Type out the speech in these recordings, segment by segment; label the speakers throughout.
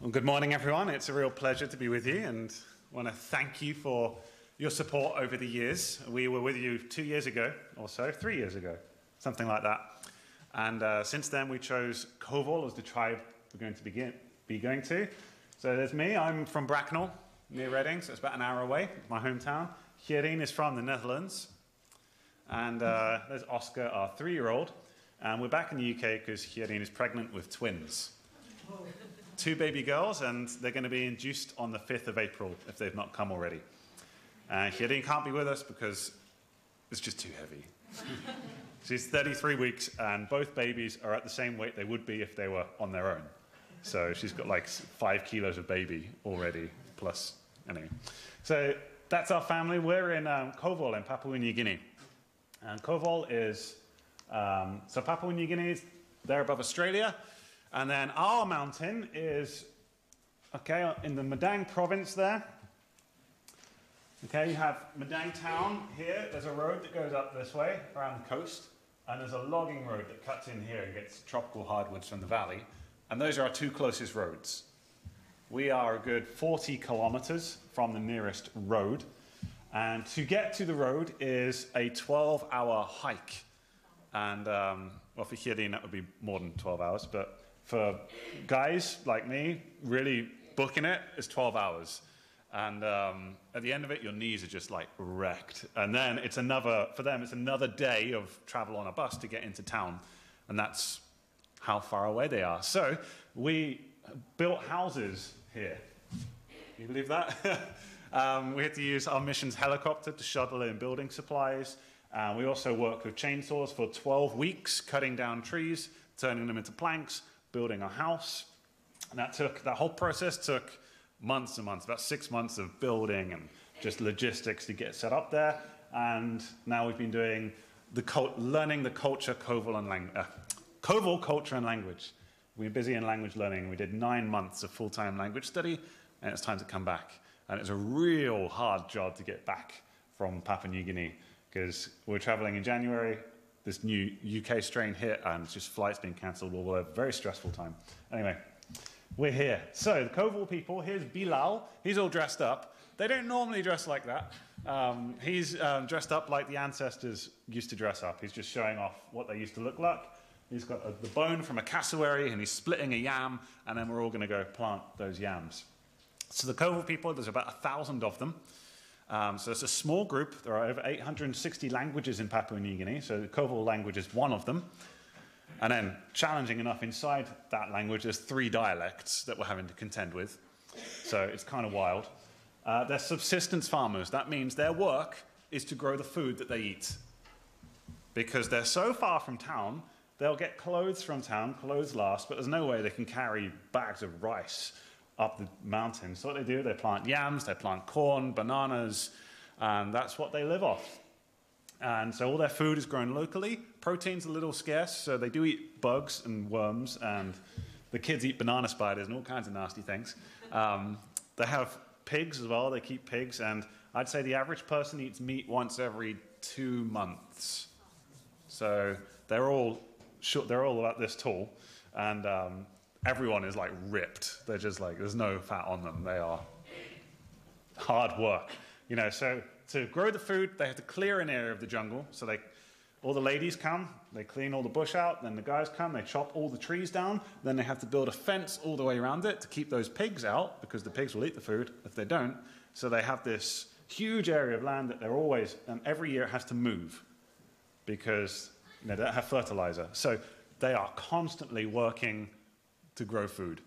Speaker 1: Well, good morning, everyone. It's a real pleasure to be with you, and I want to thank you for your support over the years. We were with you 2 years ago, or so, 3 years ago, something like that. And since then, we chose Kovol as the tribe we're going to be going to. So there's me. I'm from Bracknell, near Reading, so it's about an hour away, my hometown. Hierin is from the Netherlands. And there's Oscar, our 3-year-old. And we're back in the UK because Hierin is pregnant with twins. 2 baby girls, and they're going to be induced on the 5th of April if they've not come already. Hierin can't be with us because it's just too heavy. She's 33 weeks, and both babies are at the same weight they would be if they were on their own. So she's got like 5 kilos of baby already, plus, anyway. So that's our family. We're in Kovol in Papua New Guinea. And Kovol is, so Papua New Guinea is there above Australia. And then our mountain is, okay, in the Madang province there. Okay, you have Madang town here. There's a road that goes up this way around the coast. And there's a logging road that cuts in here and gets tropical hardwoods from the valley. And those are our 2 closest roads. We are a good 40 kilometers from the nearest road. And to get to the road is a 12-hour hike. And, well, for Hierin, that would be more than 12 hours. But for guys like me, really booking it is 12 hours. And at the end of it, your knees are just like wrecked. And then it's for them, it's another day of travel on a bus to get into town. And that's how far away they are. So we built houses here. Can you believe that? We had to use our mission's helicopter to shuttle in building supplies. We also worked with chainsaws for 12 weeks, cutting down trees, turning them into planks, building a house. And that whole process took months and months, about 6 months of building and just logistics to get set up there. And now we've been doing learning the culture, Kovol culture and language. We're busy in language learning. We did 9 months of full-time language study, and it's time to come back. And it's a real hard job to get back from Papua New Guinea because we're traveling in January. This new UK strain hit, and just flights being cancelled all over. Very stressful time. Anyway, we're here. So the Kovol people, here's Bilal. He's all dressed up. They don't normally dress like that. He's dressed up like the ancestors used to dress up. He's just showing off what they used to look like. He's got the bone from a cassowary, and he's splitting a yam, and then we're all going to go plant those yams. So the Kovol people, there's about 1,000 of them. So it's a small group. There are over 860 languages in Papua New Guinea, so the Kovol language is one of them. And then, challenging enough, inside that language, there's 3 dialects that we're having to contend with. So it's kind of wild. They're subsistence farmers. That means their work is to grow the food that they eat. Because they're so far from town, they'll get clothes from town, clothes last, but there's no way they can carry bags of rice up the mountain. So what they do, they plant yams, they plant corn, bananas, and that's what they live off. And so all their food is grown locally. Protein's a little scarce, so they do eat bugs and worms, and the kids eat banana spiders and all kinds of nasty things. They have pigs as well. They keep pigs, and I'd say the average person eats meat once every 2 months. So they're all about this tall, and everyone is like ripped. They're just like, there's no fat on them. They are hard work. So to grow the food, they have to clear an area of the jungle. So all the ladies come, they clean all the bush out, then the guys come, they chop all the trees down, then they have to build a fence all the way around it to keep those pigs out, because the pigs will eat the food if they don't. So they have this huge area of land that and every year it has to move because they don't have fertilizer. So they are constantly working to grow food.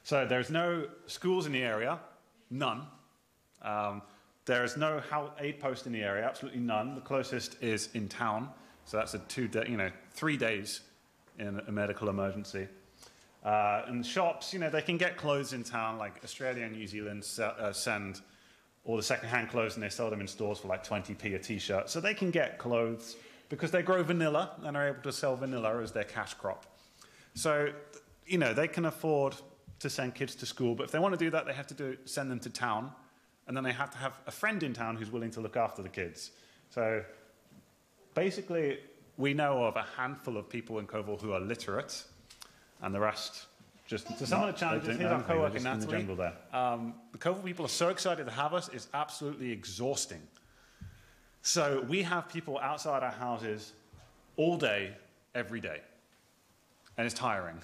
Speaker 1: So there's no schools in the area, none. There is no aid post in the area, absolutely none. The closest is in town, so that's 3 days in a medical emergency. And shops, they can get clothes in town, like Australia and New Zealand send all the second-hand clothes, and they sell them in stores for like 20p a t-shirt. So they can get clothes because they grow vanilla and are able to sell vanilla as their cash crop. So they can afford to send kids to school, but if they want to do that, they have to send them to town, and then they have to have a friend in town who's willing to look after the kids. So basically, we know of a handful of people in Kovol who are literate, and the rest So some of the challenges, here's our co-worker Natalie. The Kovol people are so excited to have us, it's absolutely exhausting. So we have people outside our houses all day, every day. And it's tiring.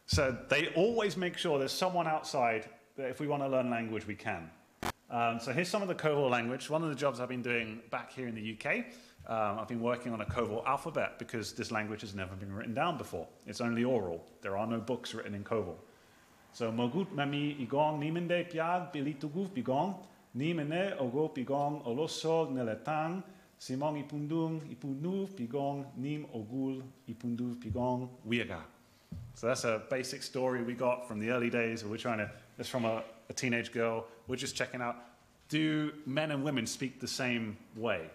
Speaker 1: So they always make sure there's someone outside that if we want to learn language, we can. So here's some of the Kovol language. One of the jobs I've been doing back here in the UK, I've been working on a Kovol alphabet because this language has never been written down before. It's only oral. There are no books written in Kovol. So mogut mami igong nimende piag bilituguf bigong nimene ogo pigong olosol neletang simong ipundung ipunduf pigong nim ogul ipunduf pigong wiaga. So that's a basic story we got from the early days. We're trying to, it's from a teenage girl. We're just checking out, do men and women speak the same way?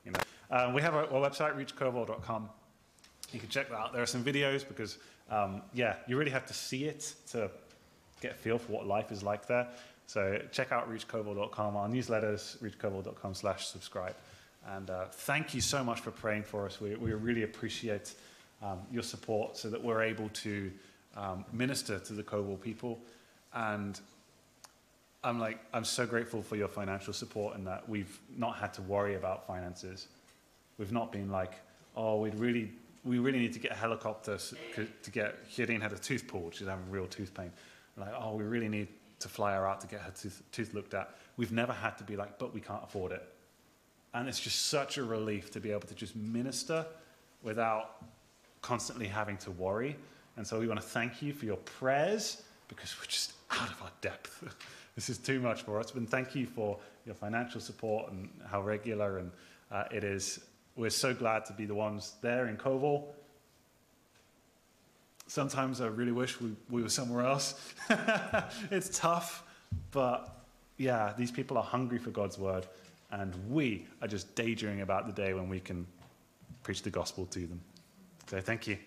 Speaker 1: You know? We have our website, reachkovol.com. You can check that out. There are some videos because, yeah, you really have to see it to get a feel for what life is like there. So check out reachkovol.com, our newsletters, reachkovol.com/subscribe. And thank you so much for praying for us. We really appreciate your support so that we're able to minister to the Kovol people. And I'm so grateful for your financial support and that we've not had to worry about finances. We've not been like, oh, we really need to get a helicopter to get, Shirin had a tooth pulled, she's having real tooth pain. Like, oh, we really need to fly her out to get her tooth looked at. We've never had to be like, but we can't afford it. And it's just such a relief to be able to just minister without constantly having to worry. And so we want to thank you for your prayers because we're just out of our depth. This is too much for us. And thank you for your financial support and how regular and it is. We're so glad to be the ones there in Kovol. Sometimes I really wish we were somewhere else. It's tough, but yeah, these people are hungry for God's word, and we are just daydreaming about the day when we can preach the gospel to them. So thank you.